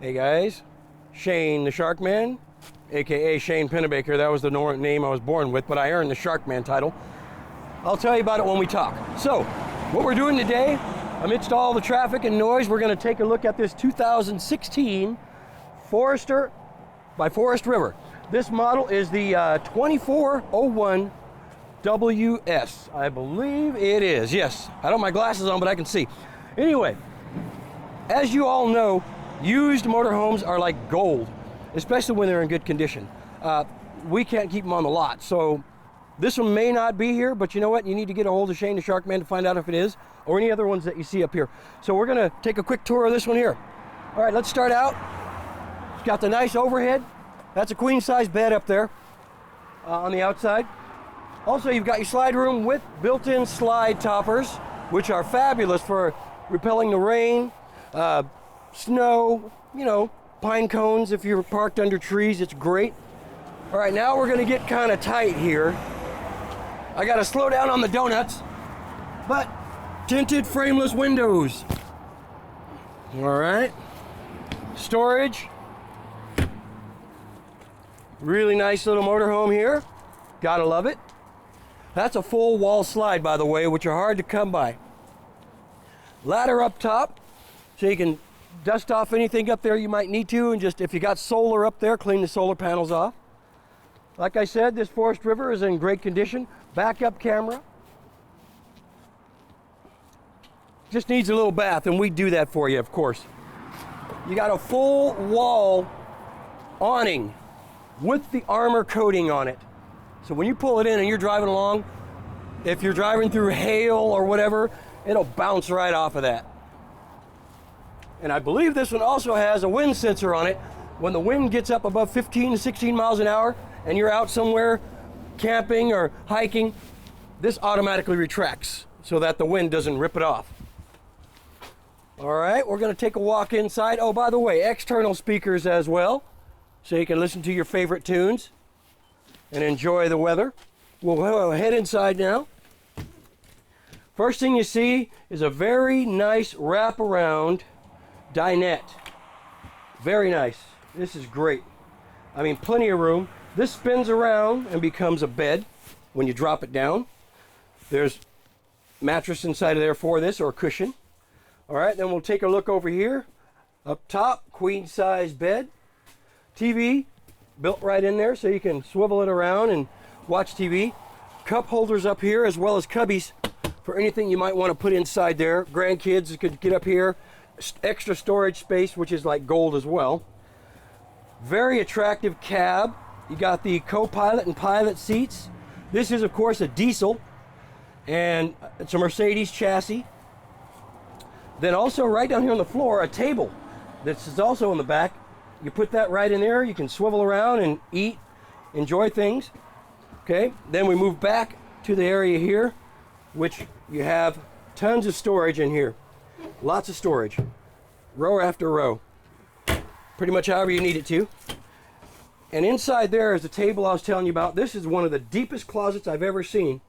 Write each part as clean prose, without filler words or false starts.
Hey guys, Shane the Sharkman, aka sPennebaker. That was the name I was born with, but I earned the Sharkman title. I'll tell you about it when we talk. So, what we're doing today, amidst all the traffic and noise, we're going to take a look at this 2016 Forester by Forest River. This model is the 2401 WS. I believe it is. Yes, I don't have my glasses on, but I can see. Anyway, as you all know, used motorhomes are like gold, especially when they're in good condition. We can't keep them on the lot, so this one may not be here, but you know what? You need to get a hold of Shane the Sharkman to find out if it is, or any other ones that you see up here. So we're gonna take a quick tour of this one here. All right, let's start out. It's got the nice overhead. That's a queen size bed up there on the outside. Also, you've got your slide room with built-in slide toppers, which are fabulous for repelling the rain, snow, you know, pine cones. If you're parked under trees, it's great. All right, now we're gonna get kind of tight here. I gotta slow down on the donuts, but tinted frameless windows. All right, storage. Really nice little motorhome here. Gotta love it. That's a full wall slide, by the way, which are hard to come by. Ladder up top, so you can dust off anything up there you might need to, and just if you got solar up there, clean the solar panels off. Like I said, this Forest River is in great condition. Backup camera. Just needs a little bath, and we do that for you, of course. You got a full wall awning with the armor coating on it. So when you pull it in and you're driving along, if you're driving through hail or whatever, it'll bounce right off of that. And I believe this one also has a wind sensor on it. When the wind gets up above 15 to 16 miles an hour and you're out somewhere camping or hiking, this automatically retracts so that the wind doesn't rip it off. All right, we're gonna take a walk inside. Oh, by the way, external speakers as well, so you can listen to your favorite tunes and enjoy the weather. We'll head inside now. First thing you see is a very nice wraparound dinette. Very nice. This is great. I mean, plenty of room. This spins around and becomes a bed when you drop it down. There's mattress inside of there for this, or a cushion. All right, then we'll take a look over here. Up top, queen size bed. TV built right in there so you can swivel it around and watch TV. Cup holders up here, as well as cubbies for anything you might want to put inside there. Grandkids could get up here. Extra storage space, which is like gold as well. Very attractive cab. You got the co-pilot and pilot seats. This is, of course, a diesel, and it's a Mercedes chassis. Then also right down here on the floor, a table. This is also in the back. You put that right in there. You can swivel around and eat, enjoy things. Okay, then we move back to the area here, which you have tons of storage in here. Lots of storage, row after row, pretty much however you need it to. And inside there is the table I was telling you about. This is one of the deepest closets I've ever seen.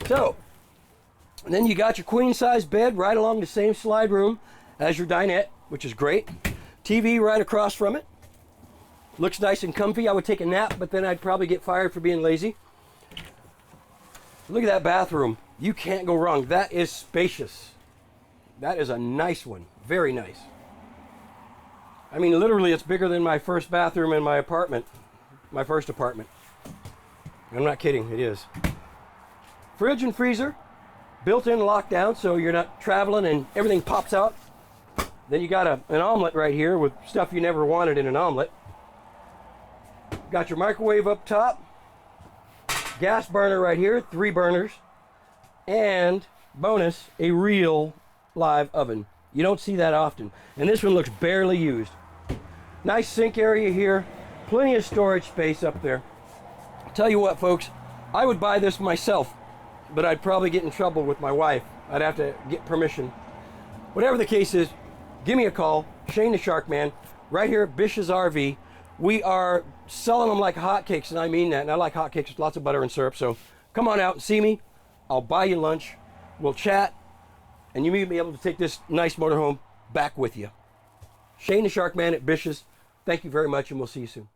So, and then you got your queen size bed right along the same slide room as your dinette, which is great. TV right across from it. Looks nice and comfy. I would take a nap, but then I'd probably get fired for being lazy. Look at that bathroom. You can't go wrong. That is spacious. That is a nice one. Very nice. I mean, literally, it's bigger than my first bathroom in my apartment. My first apartment. I'm not kidding. It is. Fridge and freezer. Built-in lockdown, so you're not traveling and everything pops out. Then you got an omelet right here with stuff you never wanted in an omelet. Got your microwave up top. Gas burner right here, 3 burners. And bonus, a real live oven. You don't see that often. And this one looks barely used. Nice sink area here. Plenty of storage space up there. Tell you what, folks, I would buy this myself, but I'd probably get in trouble with my wife. I'd have to get permission. Whatever the case is, give me a call, Shane the Sharkman, right here at BISH'S RV. We are selling them like hotcakes, and I mean that. And I like hotcakes with lots of butter and syrup. So come on out and see me. I'll buy you lunch. We'll chat, and you may be able to take this nice motorhome back with you. Shane the Shark Man at BISH'S. Thank you very much, and we'll see you soon.